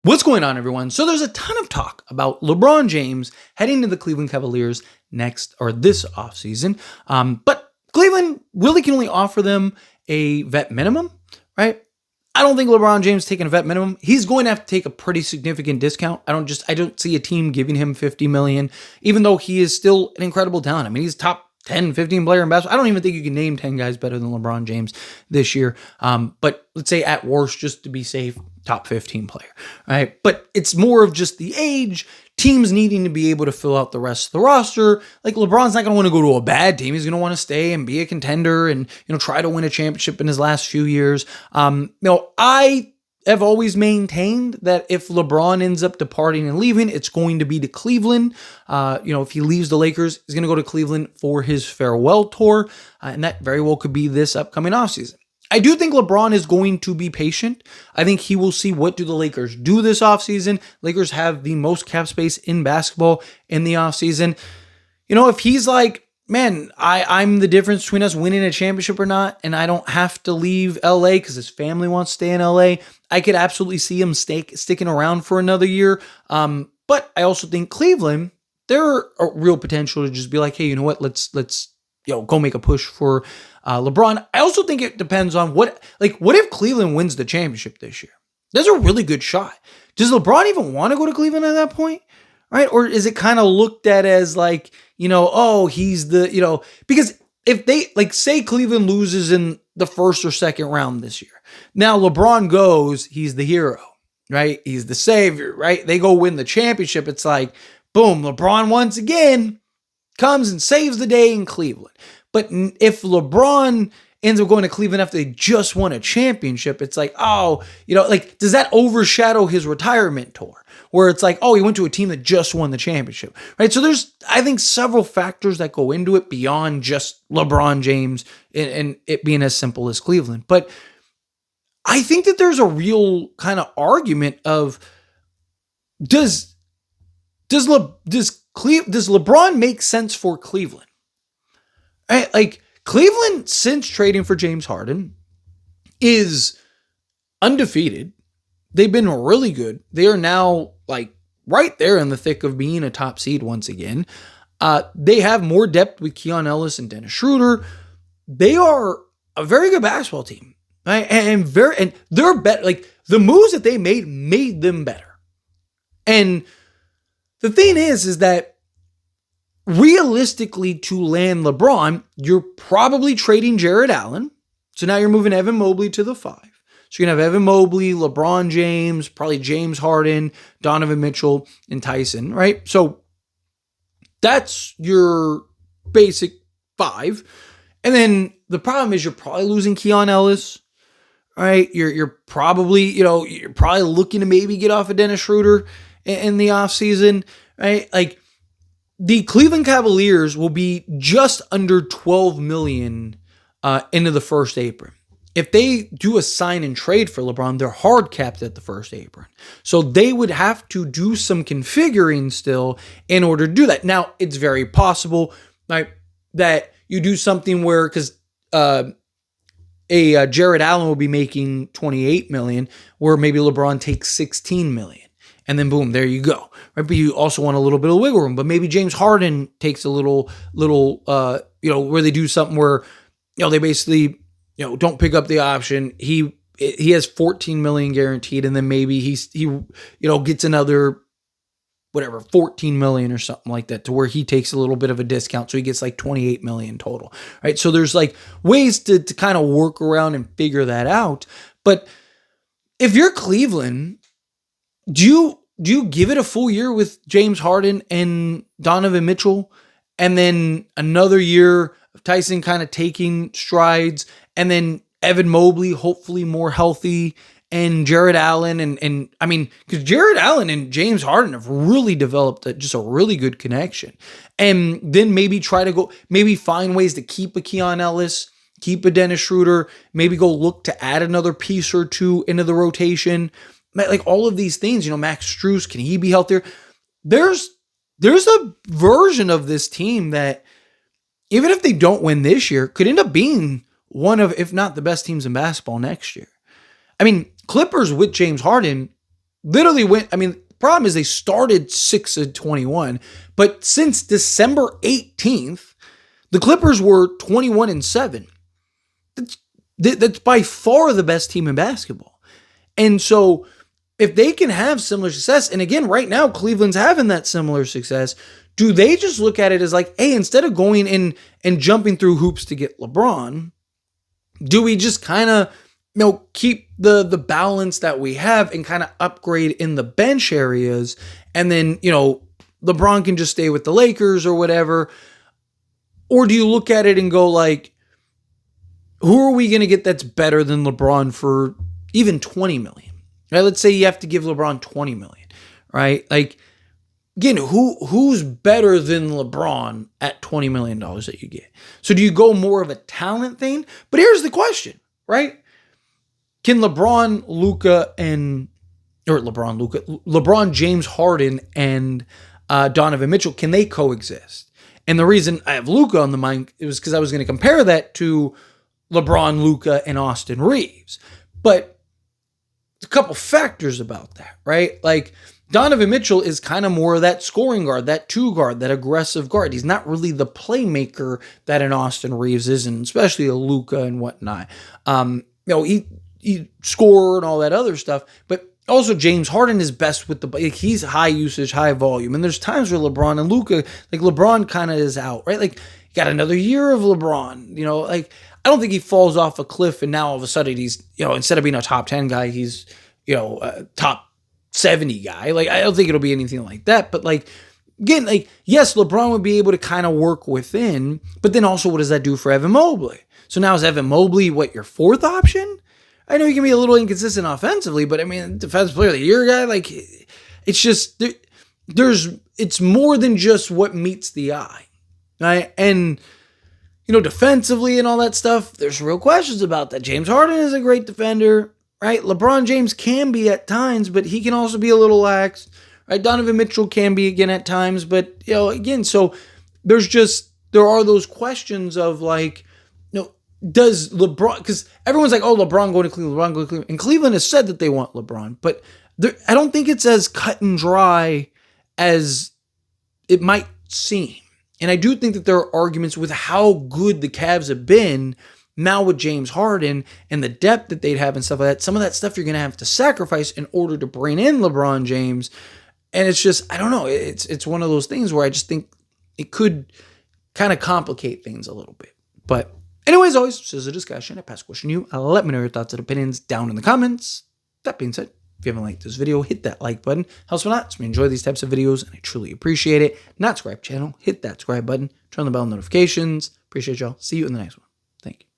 What's going on, everyone? So there's a ton of talk about LeBron James heading to the Cleveland Cavaliers this offseason. But Cleveland really can only offer them a vet minimum, right? I don't think LeBron James taking a vet minimum. He's going to have to take a pretty significant discount. I don't see a team giving him $50 million, even though he is still an incredible talent. I mean, he's top 10, 15 player in basketball. I don't even think you can name 10 guys better than LeBron James this year. But let's say at worst, just to be safe, top 15 player, right? But it's more of just the age, teams needing to be able to fill out the rest of the roster. Like LeBron's not going to want to go to a bad team. He's going to want to stay and be a contender and, try to win a championship in his last few years. I have always maintained that if LeBron ends up departing and leaving, it's going to be to Cleveland. If he leaves the Lakers, he's going to go to Cleveland for his farewell tour. And that very well could be this upcoming offseason. I do think LeBron is going to be patient. I think he will see what do the Lakers do this offseason. Lakers have the most cap space in basketball in the offseason. If he's like, man, I'm the difference between us winning a championship or not, and I don't have to leave LA because his family wants to stay in LA, I could absolutely see him sticking around for another year. But I also think Cleveland, they're a real potential to just be like, hey, you know what? Let's go make a push for LeBron. I also think it depends on what if Cleveland wins the championship this year? There's a really good shot. Does LeBron even want to go to Cleveland at that point? Right? Or is it kind of looked at as like, he's the, because if they say Cleveland loses in the first or second round this year, now LeBron goes, he's the hero, right? He's the savior, right? They go win the championship. It's like, boom, LeBron once again comes and saves the day in Cleveland. But if LeBron ends up going to Cleveland after they just won a championship, it's like, does that overshadow his retirement tour? Where it's like, he went to a team that just won the championship, right? So there's, I think, several factors that go into it beyond just LeBron James and it being as simple as Cleveland. But I think that there's a real kind of argument of does LeBron make sense for Cleveland? Right? Like Cleveland, since trading for James Harden, is undefeated. They've been really good. They are now right there in the thick of being a top seed once again. They have more depth with Keon Ellis and Dennis Schroeder. They are a very good basketball team, right? And they're better. Like the moves that they made them better. And the thing is that realistically, to land LeBron, you're probably trading Jared Allen. So now you're moving Evan Mobley to the 5. So you're going to have Evan Mobley, LeBron James, probably James Harden, Donovan Mitchell, and Tyson, right? So that's your basic 5. And then the problem is you're probably losing Keon Ellis, right? You're probably, you're probably looking to maybe get off of Dennis Schroeder in the offseason, right? Like the Cleveland Cavaliers will be just under $12 million into the first apron. If they do a sign and trade for LeBron, they're hard capped at the first apron. So they would have to do some configuring still in order to do that. Now, it's very possible, right, that you do something where, because Jared Allen will be making $28 million, where maybe LeBron takes $16 million. And then boom, there you go. Right? But you also want a little bit of wiggle room. But maybe James Harden takes a little, where they do something where, they basically, don't pick up the option. He has $14 million guaranteed, and then maybe he gets another $14 million or something like that, to where he takes a little bit of a discount, so he gets like $28 million total. Right? So there's ways to kind of work around and figure that out. But if you're Cleveland, do you give it a full year with James Harden and Donovan Mitchell, and then another year of Tyson kind of taking strides, and then Evan Mobley hopefully more healthy, and Jared Allen and I mean, because Jared Allen and James Harden have really developed just a really good connection, and then maybe find ways to keep a Keon Ellis, keep a Dennis Schroeder, maybe go look to add another piece or two into the rotation. Like all of these things, Max Strus, can he be healthier? There's a version of this team that, even if they don't win this year, could end up being one of, if not the best teams in basketball next year. I mean, Clippers with James Harden, literally went, I mean, the problem is they started 6-21, but since December 18th, the Clippers were 21-7. That's by far the best team in basketball. And so if they can have similar success, and again, right now, Cleveland's having that similar success, do they just look at it as like, hey, instead of going in and jumping through hoops to get LeBron, do we just kind of, keep the balance that we have and kind of upgrade in the bench areas, and then, LeBron can just stay with the Lakers or whatever? Or do you look at it and go like, who are we going to get that's better than LeBron for even $20 million? Right? Let's say you have to give LeBron $20 million, right? Like, again, who's better than LeBron at $20 million that you get? So do you go more of a talent thing? But here's the question, right? Can LeBron James, Harden, and Donovan Mitchell, can they coexist? And the reason I have Luka on the mind was because I was going to compare that to LeBron, Luka, and Austin Reeves. But a couple factors about that, right? Like, Donovan Mitchell is kind of more of that scoring guard, that two guard, that aggressive guard. He's not really the playmaker that an Austin Reeves is, and especially a Luka and whatnot. He score and all that other stuff, but also James Harden is best with he's high usage, high volume. And there's times where LeBron and Luka, like LeBron kind of is out, right? Like, you got another year of LeBron, I don't think he falls off a cliff and now all of a sudden he's, instead of being a top 10 guy, he's, a top 70 guy. Like, I don't think it'll be anything like that. But like, again, like, yes, LeBron would be able to kind of work within, but then also what does that do for Evan Mobley? So now is Evan Mobley, your fourth option? I know he can be a little inconsistent offensively, but I mean, defensive player of the year guy, like, it's just, it's more than just what meets the eye, right? And, defensively and all that stuff, there's real questions about that. James Harden is a great defender, right? LeBron James can be at times, but he can also be a little lax, right? Donovan Mitchell can be again at times, but, again, so there are those questions of like, does LeBron, because everyone's like, oh, LeBron going to Cleveland, and Cleveland has said that they want LeBron, but I don't think it's as cut and dry as it might seem. And I do think that there are arguments with how good the Cavs have been now with James Harden and the depth that they'd have and stuff like that. Some of that stuff you're going to have to sacrifice in order to bring in LeBron James. And it's just, I don't know, it's one of those things where I just think it could kind of complicate things a little bit. But anyways, always, this is a discussion. I pass a question to you. Let me know your thoughts and opinions down in the comments. That being said, if you haven't liked this video, hit that like button. Helps me a lot. So we enjoy these types of videos, and I truly appreciate it. Not subscribe channel, hit that subscribe button. Turn on the bell notifications. Appreciate y'all. See you in the next one. Thank you.